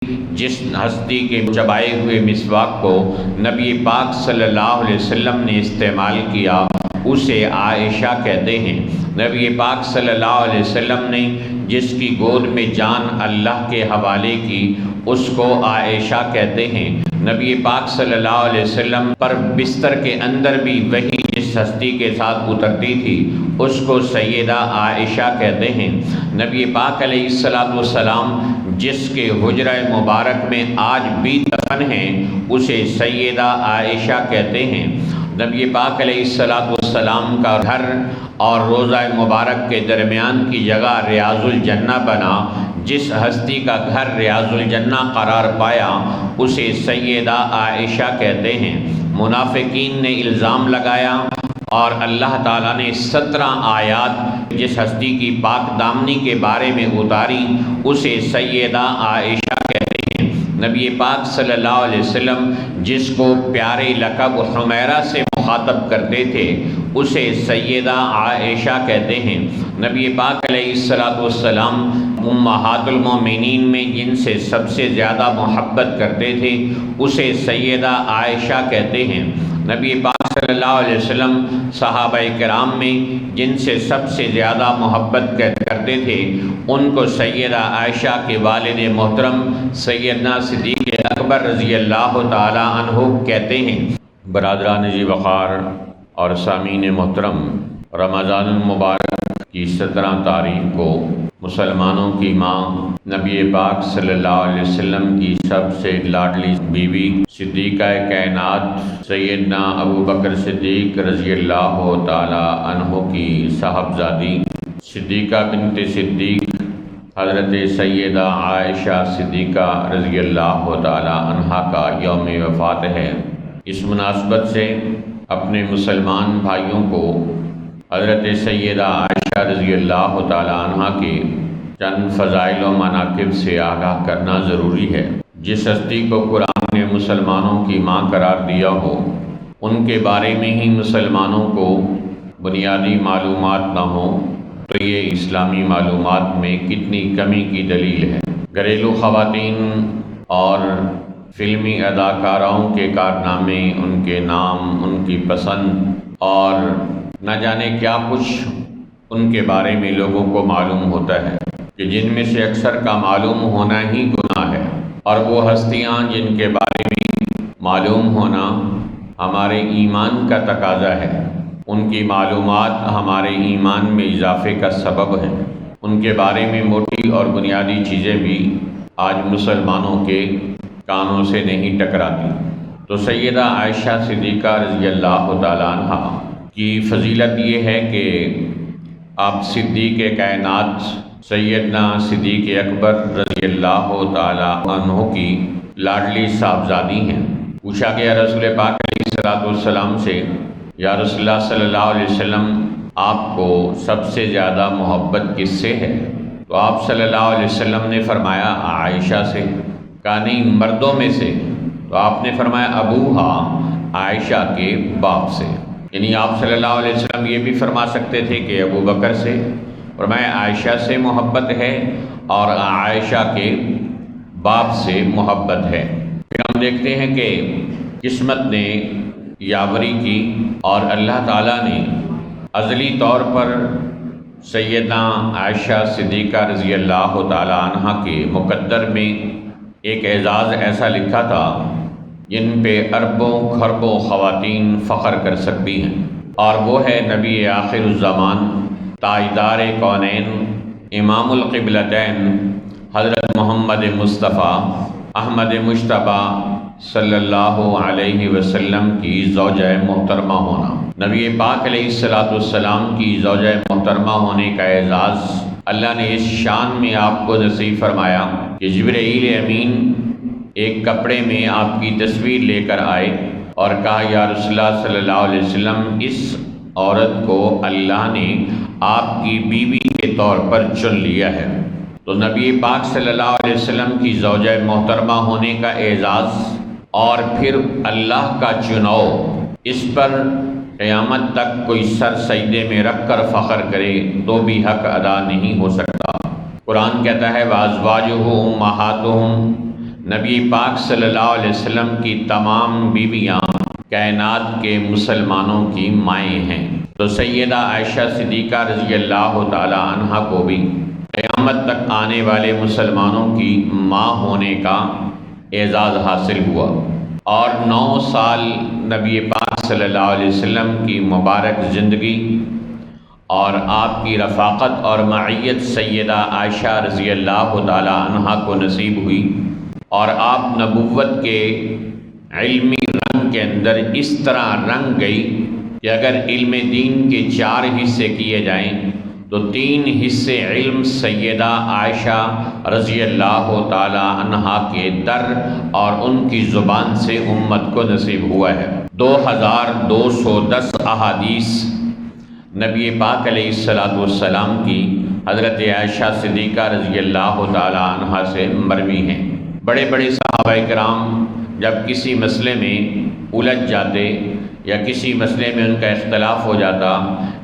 جس ہستی کے چبائے ہوئے مسواک کو نبی پاک صلی اللہ علیہ وسلم نے استعمال کیا اسے عائشہ کہتے ہیں۔ نبی پاک صلی اللہ علیہ وسلم نے جس کی گود میں جان اللہ کے حوالے کی اس کو عائشہ کہتے ہیں۔ نبی پاک صلی اللہ علیہ وسلم پر بستر کے اندر بھی وہی جس ہستی کے ساتھ اترتی تھی اس کو سیدہ عائشہ کہتے ہیں۔ نبی پاک علیہ السلام جس کے حجرہ مبارک میں آج بھی دفن ہیں اسے سیدہ عائشہ کہتے ہیں۔ نبی پاک علیہ السلام کا گھر اور روضہ مبارک کے درمیان کی جگہ ریاض الجنہ بنا، جس ہستی کا گھر ریاض الجنہ قرار پایا اسے سیدہ عائشہ کہتے ہیں۔ منافقین نے الزام لگایا اور اللہ تعالیٰ نے 17 آیات جس ہستی کی پاک دامنی کے بارے میں اتاری اسے سیدہ عائشہ کہتے ہیں۔ نبی پاک صلی اللہ علیہ وسلم جس کو پیارے لقب حمیرہ سے مخاطب کرتے تھے اسے سیدہ عائشہ کہتے ہیں۔ نبی پاک علیہ السلام امہات المومنین میں جن سے سب سے زیادہ محبت کرتے تھے اسے سیدہ عائشہ کہتے ہیں۔ نبی پاک صلی اللہ علیہ وسلم صحابہ کرام میں جن سے سب سے زیادہ محبت کرتے تھے ان کو سیدہ عائشہ کے والد محترم سیدنا صدیق اکبر رضی اللہ تعالی عنہ کہتے ہیں۔ برادران جی وقار اور سامعین محترم، رمضان المبارک کی 17 تاریخ کو مسلمانوں کی ماں نبی پاک صلی اللہ علیہ وسلم کی سب سے لاڈلی بیوی صدیقہ کائنات سیدنا ابو بکر صدیق رضی اللہ تعالی عنہ کی صاحبزادی صدیقہ بنت صدیق حضرت سیدہ عائشہ صدیقہ رضی اللہ تعالی عنہا کا یوم وفات ہے۔ اس مناسبت سے اپنے مسلمان بھائیوں کو حضرت سیدہ عائشہ رضی اللہ تعالی عنہ کے چند فضائل و مناقب سے آگاہ کرنا ضروری ہے۔ جس ہستی کو قرآن نے مسلمانوں کی ماں قرار دیا ہو ان کے بارے میں ہی مسلمانوں کو بنیادی معلومات نہ ہو تو یہ اسلامی معلومات میں کتنی کمی کی دلیل ہے۔ گھریلو خواتین اور فلمی اداکاراؤں کے کارنامے، ان کے نام، ان کی پسند اور نہ جانے کیا کچھ ان کے بارے میں لوگوں کو معلوم ہوتا ہے کہ جن میں سے اکثر کا معلوم ہونا ہی گناہ ہے، اور وہ ہستیاں جن کے بارے میں معلوم ہونا ہمارے ایمان کا تقاضا ہے، ان کی معلومات ہمارے ایمان میں اضافے کا سبب ہے، ان کے بارے میں موٹی اور بنیادی چیزیں بھی آج مسلمانوں کے کانوں سے نہیں ٹکراتی۔ تو سیدہ عائشہ صدیقہ رضی اللہ تعالی عنہ کی فضیلت یہ ہے کہ آپ صدیق کائنات سیدنا صدیق اکبر رضی اللہ تعالی عنہ کی لاڈلی صاحبزادی ہیں۔ پوچھا گیا رسول پاک علیہ السلام سے، یا رسول اللہ صلی اللہ علیہ وسلم آپ کو سب سے زیادہ محبت کس سے ہے؟ تو آپ صلی اللہ علیہ وسلم نے فرمایا عائشہ سے۔ کہا نہیں، مردوں میں سے؟ تو آپ نے فرمایا ابوہا، عائشہ کے باپ سے۔ یعنی آپ صلی اللہ علیہ وسلم یہ بھی فرما سکتے تھے کہ ابو بکر سے، فرمایا عائشہ سے محبت ہے اور عائشہ کے باپ سے محبت ہے۔ پھر ہم دیکھتے ہیں کہ قسمت نے یاوری کی اور اللہ تعالیٰ نے ازلی طور پر سیدنا عائشہ صدیقہ رضی اللہ تعالی عنہ کے مقدر میں ایک اعزاز ایسا لکھا تھا جن پہ اربوں خربوں خواتین فخر کر سکتی ہیں، اور وہ ہے نبی آخر الزمان، تاجدار کونین، امام القبلتین حضرت محمد مصطفیٰ احمد مجتبیٰ صلی اللہ علیہ وسلم کی زوجہ محترمہ ہونا۔ نبی پاک علیہ السلام کی زوجہ محترمہ ہونے کا اعزاز اللہ نے اس شان میں آپ کو نصیب فرمایا کہ جبرائیل امین ایک کپڑے میں آپ کی تصویر لے کر آئے اور کہا یا رسول اللہ صلی اللہ علیہ وسلم، اس عورت کو اللہ نے آپ کی بیوی کے طور پر چن لیا ہے۔ تو نبی پاک صلی اللہ علیہ وسلم کی زوجہ محترمہ ہونے کا اعزاز اور پھر اللہ کا چناؤ، اس پر قیامت تک کوئی سر سجدے میں رکھ کر فخر کرے تو بھی حق ادا نہیں ہو سکتا۔ قرآن کہتا ہے وَأَزْوَاجُهُ أُمَّهَاتُهُمْ، نبی پاک صلی اللہ علیہ وسلم کی تمام بیویاں کائنات کے مسلمانوں کی مائیں ہیں، تو سیدہ عائشہ صدیقہ رضی اللہ تعالی عنہا کو بھی قیامت تک آنے والے مسلمانوں کی ماں ہونے کا اعزاز حاصل ہوا، اور 9 سال نبی پاک صلی اللہ علیہ وسلم کی مبارک زندگی اور آپ کی رفاقت اور معیت سیدہ عائشہ رضی اللہ تعالی عنہا کو نصیب ہوئی، اور آپ نبوت کے علمی رنگ کے اندر اس طرح رنگ گئی کہ اگر علم دین کے 4 حصے کیے جائیں تو 3 حصے علم سیدہ عائشہ رضی اللہ تعالی عنہا کے در اور ان کی زبان سے امت کو نصیب ہوا ہے۔ 2210 احادیث نبی پاک علیہ السلام کی حضرت عائشہ صدیقہ رضی اللہ تعالی عنہا سے مروی ہیں۔ بڑے بڑے صحابہ کرام جب کسی مسئلے میں الجھ جاتے یا کسی مسئلے میں ان کا اختلاف ہو جاتا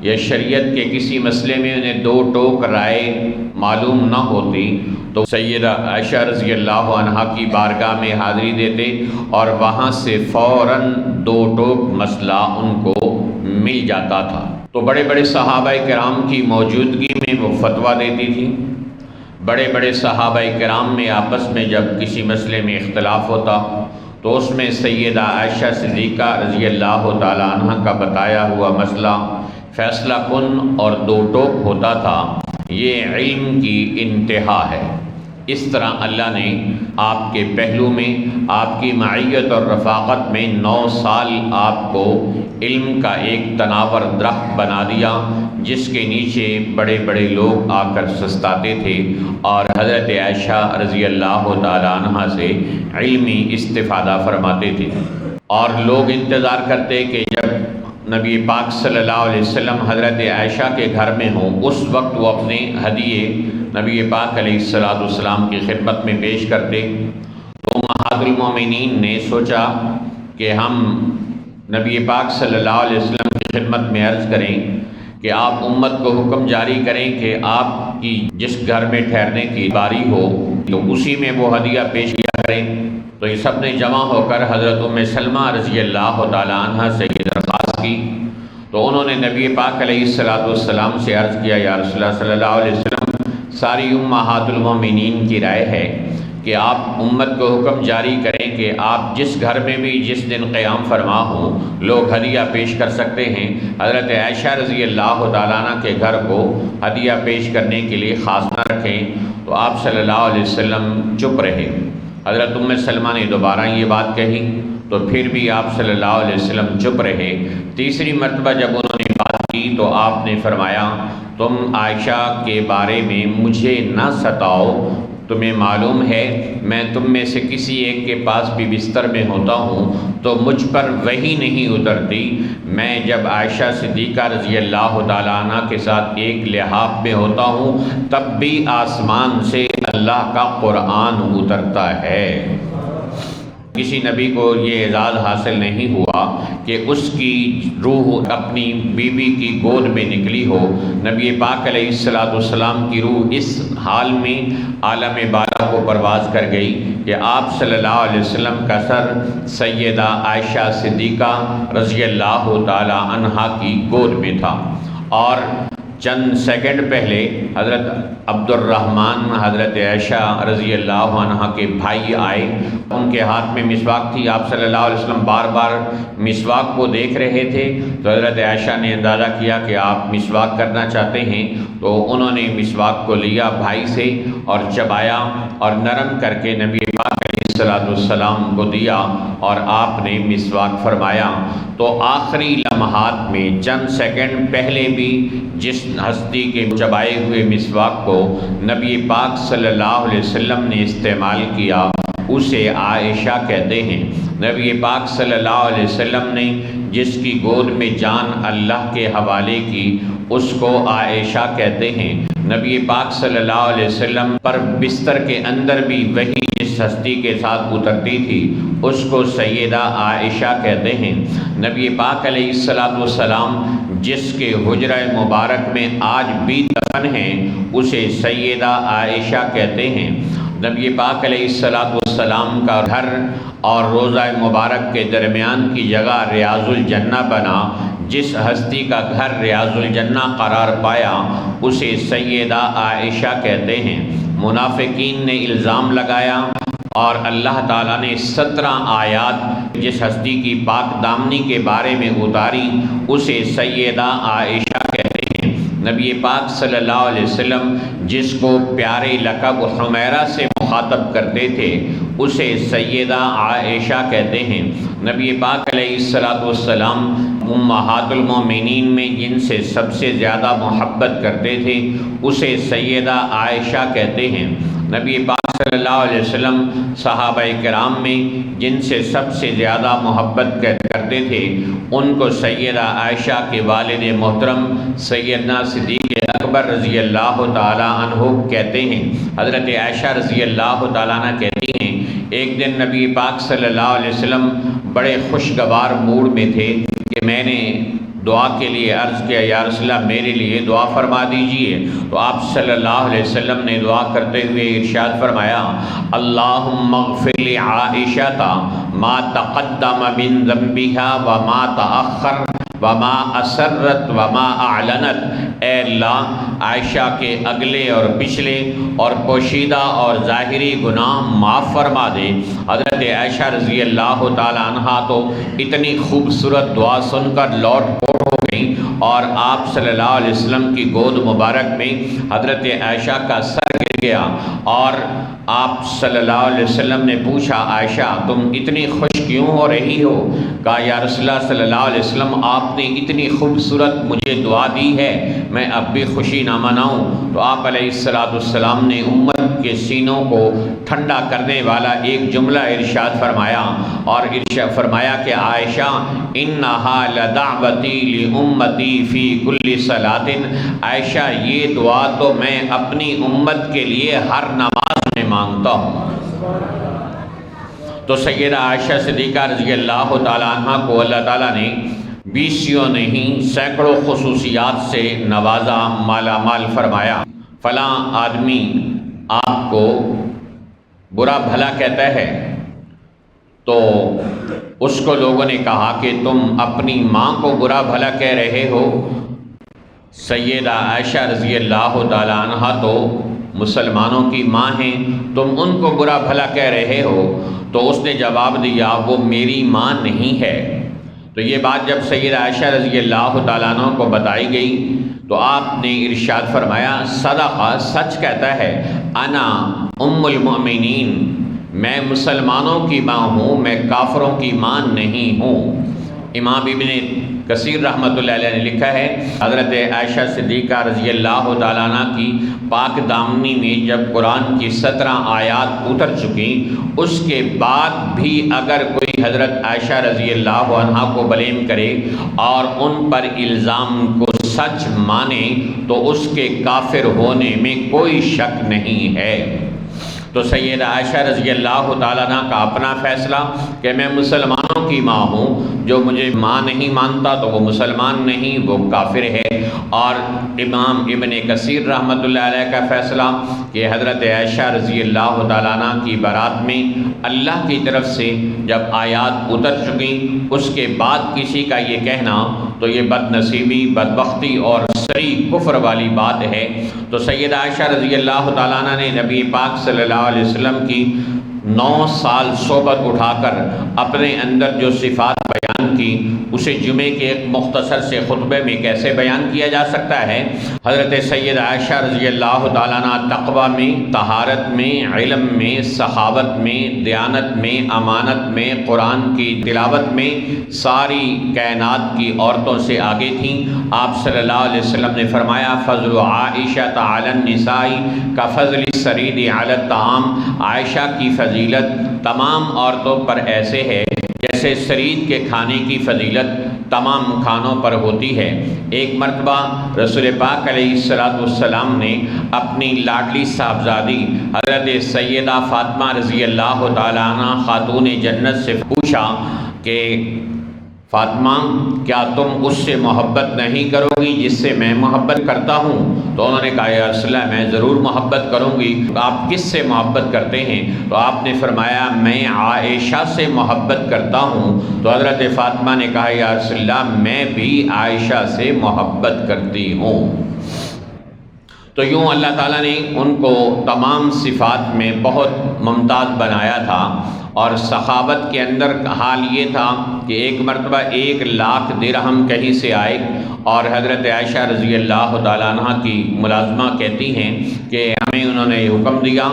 یا شریعت کے کسی مسئلے میں انہیں 2 ٹوک رائے معلوم نہ ہوتی تو سیدہ عائشہ رضی اللہ عنہا کی بارگاہ میں حاضری دیتے اور وہاں سے فوراً 2 ٹوک مسئلہ ان کو مل جاتا تھا۔ تو بڑے بڑے صحابہ کرام کی موجودگی میں وہ فتویٰ دیتی تھی۔ بڑے بڑے صحابہ کرام میں آپس میں جب کسی مسئلے میں اختلاف ہوتا تو اس میں سیدہ عائشہ صدیقہ رضی اللہ تعالی عنہ کا بتایا ہوا مسئلہ فیصلہ کن اور 2 ٹوک ہوتا تھا۔ یہ علم کی انتہا ہے۔ اس طرح اللہ نے آپ کے پہلو میں آپ کی معیت اور رفاقت میں 9 سال آپ کو علم کا ایک تناور درخت بنا دیا، جس کے نیچے بڑے بڑے لوگ آ کر سستاتے تھے اور حضرت عائشہ رضی اللہ تعالی عنہا سے علمی استفادہ فرماتے تھے، اور لوگ انتظار کرتے کہ جب نبی پاک صلی اللہ علیہ وسلم حضرت عائشہ کے گھر میں ہوں اس وقت وہ اپنے ہدیے نبی پاک علیہ السلام کی خدمت میں پیش کرتے۔ تو امہات المومنین نے سوچا کہ ہم نبی پاک صلی اللہ علیہ وسلم کی خدمت میں عرض کریں کہ آپ امت کو حکم جاری کریں کہ آپ کی جس گھر میں ٹھہرنے کی باری ہو تو اسی میں وہ ہدیہ پیش کیا کریں۔ تو یہ سب نے جمع ہو کر حضرت ام سلمہ رضی اللہ تعالی عنہا سے یہ درخواست کی، تو انہوں نے نبی پاک علیہ السلام سے عرض کیا، یا رسول اللہ صلی اللہ علیہ وسلم، ساری امہات المومنین کی رائے ہے کہ آپ امت کو حکم جاری کریں کہ آپ جس گھر میں بھی جس دن قیام فرما ہوں لوگ ہدیہ پیش کر سکتے ہیں۔ حضرت عائشہ رضی اللہ تعالیٰ عنہ کے گھر کو ہدیہ پیش کرنے کے لیے خاص نہ رکھیں۔ تو آپ صلی اللہ علیہ وسلم چپ رہے۔ حضرت ام سلمہ نے دوبارہ یہ بات کہی تو پھر بھی آپ صلی اللہ علیہ وسلم چپ رہے۔ تیسری مرتبہ جب انہوں نے بات کی تو آپ نے فرمایا، تم عائشہ کے بارے میں مجھے نہ ستاؤ، تمہیں معلوم ہے میں تم میں سے کسی ایک کے پاس بھی بستر میں ہوتا ہوں تو مجھ پر وحی نہیں اترتی۔ میں جب عائشہ صدیقہ رضی اللہ تعالیٰ عنہ کے ساتھ ایک لحاف میں ہوتا ہوں تب بھی آسمان سے اللہ کا قرآن اترتا ہے۔ کسی نبی کو یہ اعزاز حاصل نہیں ہوا کہ اس کی روح اپنی بیوی کی گود میں نکلی ہو۔ نبی پاک علیہ السلام کی روح اس حال میں عالم بالا کو پرواز کر گئی کہ آپ صلی اللہ علیہ وسلم کا سر سیدہ عائشہ صدیقہ رضی اللہ تعالی عنہا کی گود میں تھا، اور چند سیکنڈ پہلے حضرت عبد الرحمن حضرت عائشہ رضی اللہ عنہ کے بھائی آئے، ان کے ہاتھ میں مسواک تھی۔ آپ صلی اللہ علیہ وسلم بار بار مسواک کو دیکھ رہے تھے تو حضرت عائشہ نے اندازہ کیا کہ آپ مسواک کرنا چاہتے ہیں، تو انہوں نے مسواک کو لیا بھائی سے اور چبایا اور نرم کر کے نبی پاک علیہ السلام کو دیا اور آپ نے مسواک فرمایا۔ تو آخری لمحات میں چند سیکنڈ پہلے بھی جس ہستی کے چبائے ہوئے مسواک کو نبی پاک صلی اللہ علیہ وسلم نے استعمال کیا اسے عائشہ کہتے ہیں۔ نبی پاک صلی اللہ علیہ وسلم نے جس کی گود میں جان اللہ کے حوالے کی اس کو عائشہ کہتے ہیں۔ نبی پاک صلی اللہ علیہ وسلم پر بستر کے اندر بھی وہی جس ہستی کے ساتھ اترتی تھی اس کو سیدہ عائشہ کہتے ہیں۔ نبی پاک علیہ السلام جس کے حجرہ مبارک میں آج بھی دفن ہیں اسے سیدہ عائشہ کہتے ہیں۔ نبی پاک علیہ السلام کا گھر اور روضہ مبارک کے درمیان کی جگہ ریاض الجنہ بنا۔ جس ہستی کا گھر ریاض الجنہ قرار پایا اسے سیدہ عائشہ کہتے ہیں۔ منافقین نے الزام لگایا اور اللہ تعالیٰ نے 17 آیات جس ہستی کی پاک دامنی کے بارے میں اتاری اسے سیدہ عائشہ کہتے ہیں۔ نبی پاک صلی اللہ علیہ وسلم جس کو پیارے لقب حمیرہ سے مخاطب کرتے تھے اسے سیدہ عائشہ کہتے ہیں۔ نبی پاک علیہ السلام امہات المومنین میں جن سے سب سے زیادہ محبت کرتے تھے اسے سیدہ عائشہ کہتے ہیں۔ نبی پاک صلی اللہ علیہ وسلم صحابہ کرام میں جن سے سب سے زیادہ محبت کرتے تھے ان کو سیدہ عائشہ کے والد محترم سیدنا صدیق اکبر رضی اللہ تعالیٰ عنہ کہتے ہیں۔ حضرت عائشہ رضی اللہ تعالیٰ عنہ کہتی ہیں ایک دن نبی پاک صلی اللہ علیہ وسلم بڑے خوشگوار موڈ میں تھے کہ میں نے دعا کے لیے عرض کیا یا رسول اللہ میرے لیے دعا فرما دیجئے، تو آپ صلی اللہ علیہ وسلم نے دعا کرتے ہوئے ارشاد فرمایا اللہم اغفر لعائشہ ما تقدم من ذنبها وما تأخر وما اسرت وما اعلنت، اے اللہ عائشہ کے اگلے اور پچھلے اور پوشیدہ اور ظاہری گناہ معاف فرما دے۔ حضرت عائشہ رضی اللہ تعالی عنہا تو اتنی خوبصورت دعا سن کر لوٹ پوٹ ہو گئی اور آپ صلی اللہ علیہ وسلم کی گود مبارک میں حضرت عائشہ کا سر گر گیا اور آپ صلی اللہ علیہ وسلم نے پوچھا عائشہ تم اتنی خوش کیوں ہو رہی ہو؟ کہا یا رسول اللہ صلی اللہ علیہ وسلم آپ نے اتنی خوبصورت مجھے دعا دی ہے میں اب بھی خوشی نہ مناؤں؟ تو آپ علیہ السلام نے امت کے سینوں کو ٹھنڈا کرنے والا ایک جملہ ارشاد فرمایا اور ارشاد فرمایا کہ عائشہ انہا لدعوتی لامتی فی کل صلاۃ، عائشہ یہ دعا تو میں اپنی امت کے لیے ہر نماز میں مانگتا ہوں۔ تو سیدہ عائشہ صدیقہ رضی اللہ تعالیٰ عنہ کو اللہ تعالیٰ نے بیسیوں نہیں سینکڑوں خصوصیات سے نوازا، مالا مال فرمایا۔ فلاں آدمی آپ کو برا بھلا کہتا ہے تو اس کو لوگوں نے کہا کہ تم اپنی ماں کو برا بھلا کہہ رہے ہو۔ سیدہ عائشہ رضی اللہ تعالیٰ عنہ تو مسلمانوں کی ماں ہیں، تم ان کو برا بھلا کہہ رہے ہو؟ تو اس نے جواب دیا وہ میری ماں نہیں ہے۔ تو یہ بات جب سیدہ عائشہ رضی اللہ تعالیٰ عنہ کو بتائی گئی تو آپ نے ارشاد فرمایا صدقہ، سچ کہتا ہے، انا ام المؤمنین، میں مسلمانوں کی ماں ہوں، میں کافروں کی ماں نہیں ہوں۔ امام ابن کثیر رحمۃ اللہ علیہ نے لکھا ہے حضرت عائشہ صدیقہ رضی اللہ تعالیٰ عنہ کی پاک دامنی میں جب قرآن کی 17 آیات اتر چکی اس کے بعد بھی اگر کوئی حضرت عائشہ رضی اللہ عنہ کو بلیم کرے اور ان پر الزام کو سچ مانے تو اس کے کافر ہونے میں کوئی شک نہیں ہے۔ تو سیدہ عائشہ رضی اللہ تعالیٰ عنہ کا اپنا فیصلہ کہ میں مسلمانوں کی ماں ہوں، جو مجھے ماں نہیں مانتا تو وہ مسلمان نہیں، وہ کافر ہے۔ اور امام ابن کثیر رحمۃ اللہ علیہ کا فیصلہ کہ حضرت عائشہ رضی اللہ تعالیٰ عنہ کی برات میں اللہ کی طرف سے جب آیات اتر چکی اس کے بعد کسی کا یہ کہنا تو یہ بد نصیبی، بدبختی اور سری کفر والی بات ہے۔ تو سیدہ عائشہ رضی اللہ تعالیٰ عنہ نے نبی پاک صلی اللہ علیہ وسلم کی 9 سال صحبت اٹھا کر اپنے اندر جو صفات بیان کی اسے جمعے کے ایک مختصر سے خطبے میں کیسے بیان کیا جا سکتا ہے؟ حضرت سیدہ عائشہ رضی اللہ تعالیٰ عنہ تقوی میں، طہارت میں، علم میں، سخاوت میں، دیانت میں، امانت میں، قرآن کی تلاوت میں ساری کائنات کی عورتوں سے آگے تھیں۔ آپ صلی اللہ علیہ وسلم نے فرمایا فضل عائشہ علی النساء کا فضل السرید علی الطعام، عائشہ کی فضیلت تمام عورتوں پر ایسے ہے جیسے سرید کے کھانے کی فضیلت تمام کھانوں پر ہوتی ہے۔ ایک مرتبہ رسول پاک علیہ السلام نے اپنی لاڈلی صاحبزادی حضرت سیدہ فاطمہ رضی اللہ تعالیٰ عنہ خاتون جنت سے پوچھا کہ فاطمہ کیا تم اس سے محبت نہیں کرو گی جس سے میں محبت کرتا ہوں؟ تو انہوں نے کہا یا رسول اللہ میں ضرور محبت کروں گی۔ آپ کس سے محبت کرتے ہیں؟ تو آپ نے فرمایا میں عائشہ سے محبت کرتا ہوں۔ تو حضرت فاطمہ نے کہا یا رسول اللہ میں بھی عائشہ سے محبت کرتی ہوں۔ تو یوں اللہ تعالیٰ نے ان کو تمام صفات میں بہت ممتاز بنایا تھا، اور سخاوت کے اندر حال یہ تھا کہ ایک مرتبہ 1,00,000 درہم کہیں سے آئے، اور حضرت عائشہ رضی اللہ تعالیٰ عنہ کی ملازمہ کہتی ہیں کہ ہمیں انہوں نے حکم دیا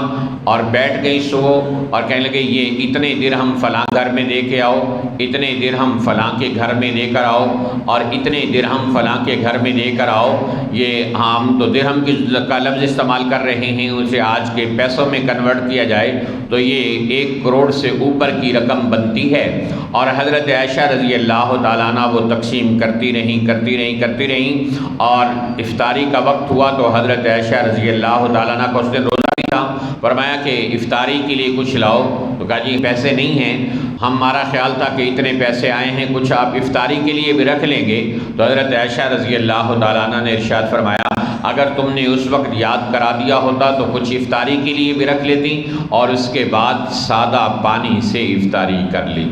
اور بیٹھ گئی صبح اور کہنے لگے یہ اتنے درہم فلاں گھر میں دے کے آؤ، اتنے درہم فلاں کے گھر میں دے کر آؤ، اور اتنے درہم فلاں کے گھر میں دے کر آؤ۔ یہ ہم تو درہم کا لفظ استعمال کر رہے ہیں، اسے آج کے پیسوں میں کنورٹ کیا جائے تو یہ 1 کروڑ سے اوپر کی رقم بنتی ہے۔ اور حضرت عائشہ رضی اللہ تعالیٰ عنہ وہ تقسیم کرتی رہیں، اور افطاری کا وقت ہوا تو حضرت عائشہ رضی اللہ تعالیٰ عنہ کو اس دن روزہ بھی تھا، فرمایا کہ افطاری کے لیے کچھ لاؤ، تو کہا جی پیسے نہیں ہیں، ہمارا خیال تھا کہ اتنے پیسے آئے ہیں، کچھ آپ افطاری کے لیے بھی رکھ لیں گے؟ تو حضرت عائشہ رضی اللہ تعالیٰ عنہ نے ارشاد فرمایا اگر تم نے اس وقت یاد کرا دیا ہوتا تو کچھ افطاری کے لیے بھی رکھ لیتی، اور اس کے بعد سادہ پانی سے افطاری کر لی۔